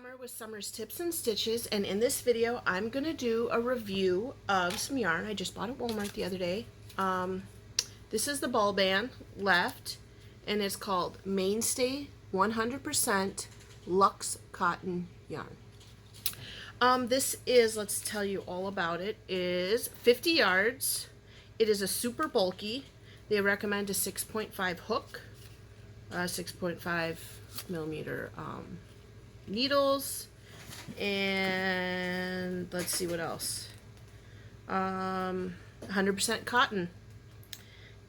Summer with Summer's Tips and Stitches, and in this video I'm going to do a review of some yarn I just bought at Walmart the other day. This is the ball band left, and it's called Mainstay 100% Luxe Cotton Yarn. This is, let's tell you all about it, is 50 yards. It is a super bulky. They recommend a 6.5 hook, 6.5 millimeter needles, and let's see what else. 100% cotton,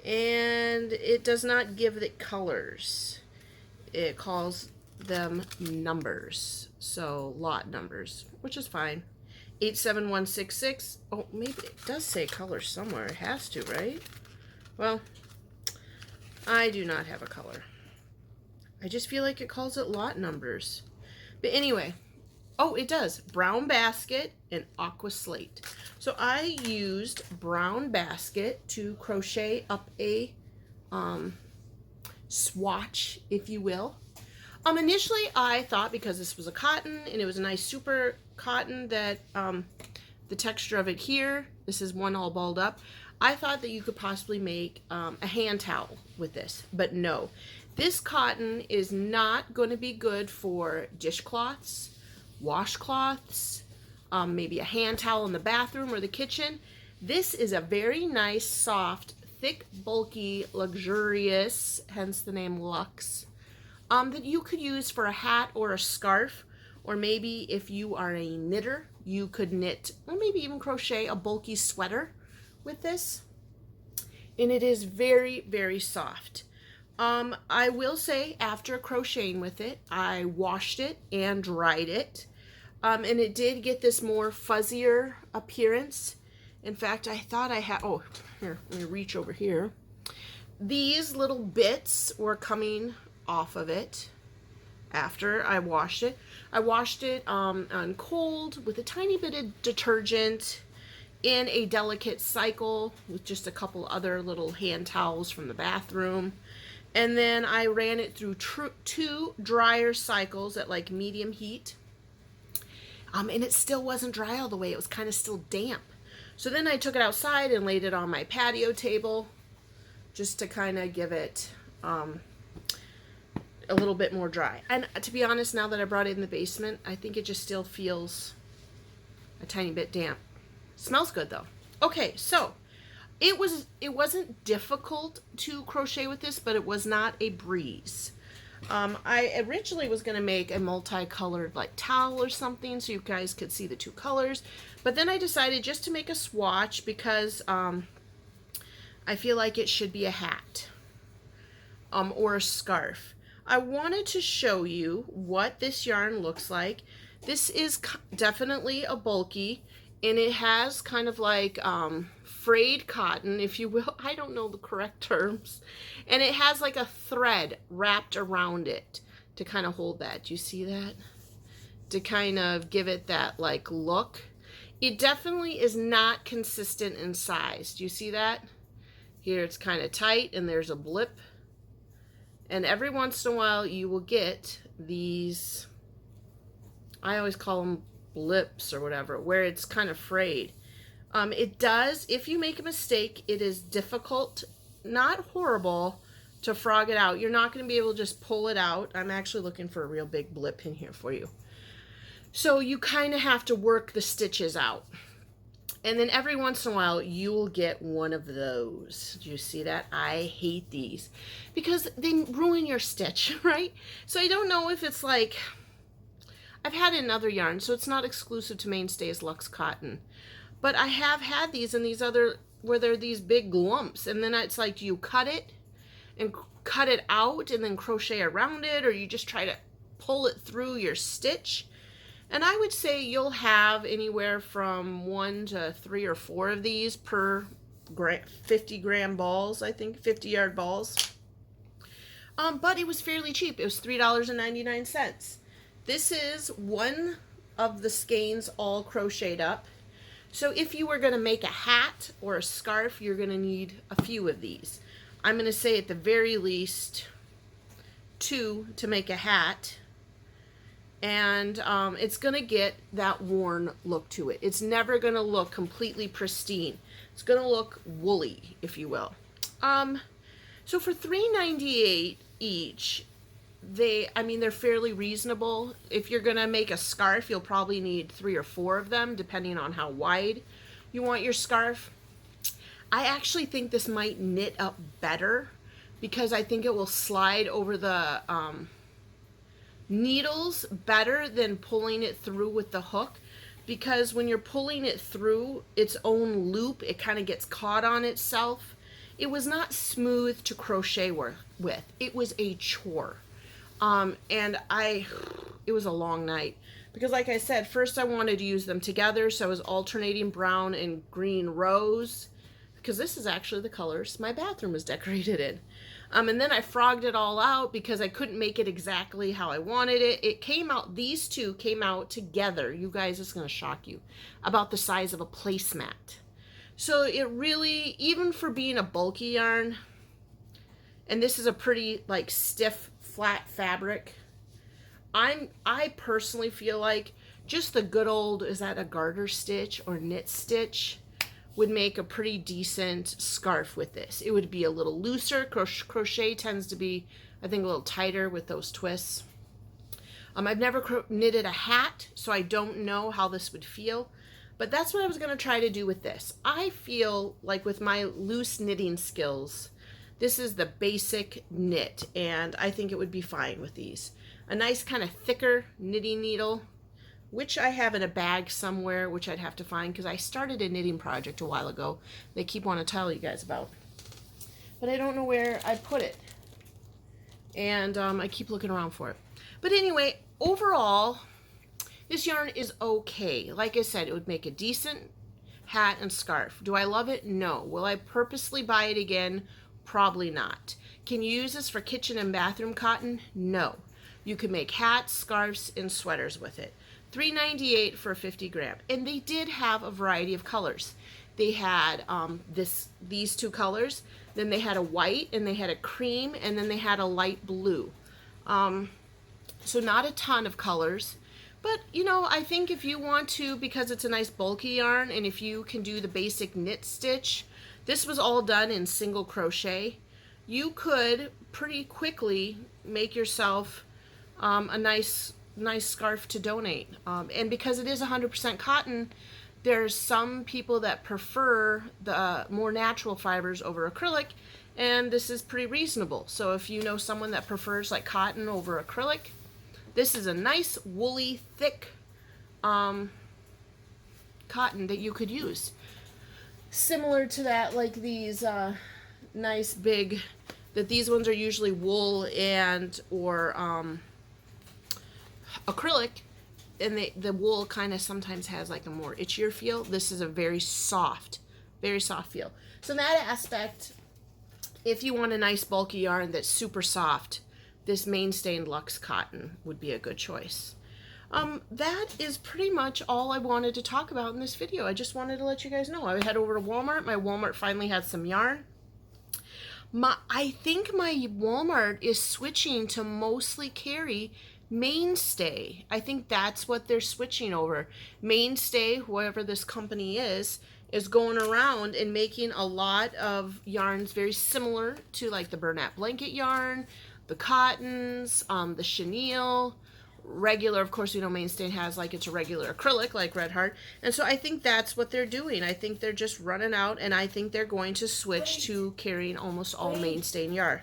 and it does not give the colors. It calls them numbers, so lot numbers, which is fine. 87166. Oh, maybe it does say color somewhere. It has to, right? Well, I do not have a color. I just feel like it calls it lot numbers. But anyway, oh, it does. Brown basket and aqua slate. So I used brown basket to crochet up a swatch, if you will. Initially I thought, because this was a cotton and it was a nice super cotton, that the texture of it here, this is one all balled up, I thought that you could possibly make a hand towel with this, but no. This cotton is not going to be good for dishcloths, washcloths, maybe a hand towel in the bathroom or the kitchen. This is a very nice, soft, thick, bulky, luxurious, hence the name Luxe, that you could use for a hat or a scarf, or maybe if you are a knitter, you could knit or maybe even crochet a bulky sweater with this. And it is very, very soft. I will say, after crocheting with it, I washed it and dried it, and it did get this more fuzzier appearance. In fact, I thought I had, oh, here, let me reach over here. These little bits were coming off of it after I washed it. I washed it on cold with a tiny bit of detergent in a delicate cycle with just a couple other little hand towels from the bathroom. And then I ran it through two dryer cycles at like medium heat. And it still wasn't dry all the way. It was kind of still damp. So then I took it outside and laid it on my patio table just to kind of give it a little bit more dry. And to be honest, now that I brought it in the basement, I think it just still feels a tiny bit damp. Smells good though. Okay, so it wasn't difficult to crochet with this, but it was not a breeze. I originally was going to make a multicolored like towel or something so you guys could see the two colors, but then I decided just to make a swatch because I feel like it should be a hat or a scarf. I wanted to show you what this yarn looks like. This is definitely a bulky, and it has kind of like frayed cotton, if you will. I don't know the correct terms. And it has like a thread wrapped around it to kind of hold that. Do you see that? To kind of give it that like look. It definitely is not consistent in size. Do you see that? Here it's kind of tight and there's a blip. And every once in a while you will get these, I always call them blips or whatever, where it's kind of frayed. It does, if you make a mistake, it is difficult, not horrible, to frog it out. You're not going to be able to just pull it out. I'm actually looking for a real big blip in here for you. So you kind of have to work the stitches out. And then every once in a while, you will get one of those. Do you see that? I hate these because they ruin your stitch, right? So I don't know if it's like, I've had it in other yarns, so it's not exclusive to Mainstay's Luxe Cotton. But I have had these in these other, where there are these big lumps, and then it's like, do you cut it and cut it out and then crochet around it, or you just try to pull it through your stitch? And I would say you'll have anywhere from 1 to 3 or 4 of these per 50 gram balls, I think, 50 yard balls. But it was fairly cheap. It was $3.99. This is one of the skeins all crocheted up. So if you were going to make a hat or a scarf, you're going to need a few of these. I'm going to say at the very least 2 to make a hat, and it's gonna get that worn look to it. It's never gonna look completely pristine. It's gonna look woolly, if you will. So for $3.98 each, they're fairly reasonable. If you're gonna make a scarf, you'll probably need 3 or 4 of them, depending on how wide you want your scarf. I actually think this might knit up better because I think it will slide over the needles better than pulling it through with the hook, because when you're pulling it through its own loop, it kind of gets caught on itself. It was not smooth to crochet with. It was a chore. And it was a long night because, like I said, first I wanted to use them together, so I was alternating brown and green rose, because this is actually the colors my bathroom was decorated in. And then I frogged it all out because I couldn't make it exactly how I wanted it. It came out, these two came out together. You guys, it's going to shock you, about the size of a placemat. So it really, even for being a bulky yarn, and this is a pretty like stiff, flat fabric, I personally feel like just the good old, is that a garter stitch or knit stitch, would make a pretty decent scarf with this. It would be a little looser. Crochet tends to be, I think, a little tighter with those twists. I've never knitted a hat, so I don't know how this would feel, but that's what I was gonna try to do with this. I feel like with my loose knitting skills, this is the basic knit, and I think it would be fine with these. A nice kind of thicker knitting needle, which I have in a bag somewhere, which I'd have to find because I started a knitting project a while ago. They keep wanting to tell you guys about, but I don't know where I put it, and I keep looking around for it. But anyway, overall, this yarn is okay. Like I said, it would make a decent hat and scarf. Do I love it? No. Will I purposely buy it again? Probably not. Can you use this for kitchen and bathroom cotton? No. You can make hats, scarves, and sweaters with it. $3.98 for a 50 gram. And they did have a variety of colors. They had these two colors, then they had a white, and they had a cream, and then they had a light blue. So not a ton of colors. But, you know, I think if you want to, because it's a nice bulky yarn, and if you can do the basic knit stitch, this was all done in single crochet, you could pretty quickly make yourself a nice scarf to donate. And because it is 100% cotton, there's some people that prefer the more natural fibers over acrylic, and this is pretty reasonable. So if you know someone that prefers like cotton over acrylic, this is a nice woolly, thick cotton that you could use. Similar to that, like these nice big, that these ones are usually wool and or acrylic, and the wool kind of sometimes has like a more itchier feel. This is a very soft feel. So in that aspect, if you want a nice bulky yarn that's super soft, this Mainstay and Luxe cotton would be a good choice. That is pretty much all I wanted to talk about in this video. I just wanted to let you guys know. I head over to Walmart. My Walmart finally had some yarn. I think my Walmart is switching to mostly carry Mainstay. I think that's what they're switching over. Mainstay, whoever this company is going around and making a lot of yarns very similar to like the Bernat blanket yarn, the cottons, the chenille, regular, of course, you know, Mainstay has like it's a regular acrylic like Red Heart, and so I think that's what they're doing. I think they're just running out, and I think they're going to switch to carrying almost all Mainstay yarn.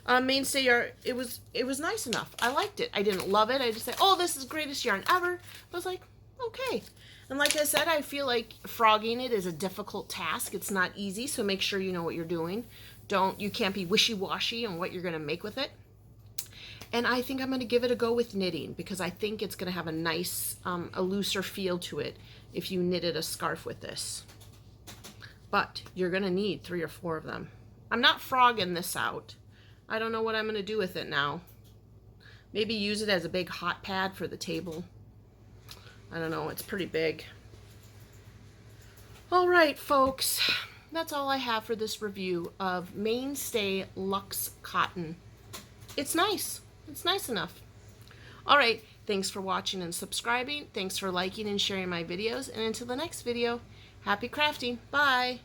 Mainstay yarn, it was nice enough. I liked it. I didn't love it. I just said, oh, this is the greatest yarn ever. I was like, okay. And like I said, I feel like frogging it is a difficult task. It's not easy, so make sure you know what you're doing. You can't be wishy-washy on what you're going to make with it. And I think I'm going to give it a go with knitting, because I think it's going to have a nice, a looser feel to it if you knitted a scarf with this. But you're going to need 3 or 4 of them. I'm not frogging this out. I don't know what I'm going to do with it now. Maybe use it as a big hot pad for the table. I don't know. It's pretty big. All right, folks. That's all I have for this review of Mainstay Luxe Cotton. It's nice. It's nice enough. All right. Thanks for watching and subscribing. Thanks for liking and sharing my videos. And until the next video, happy crafting. Bye.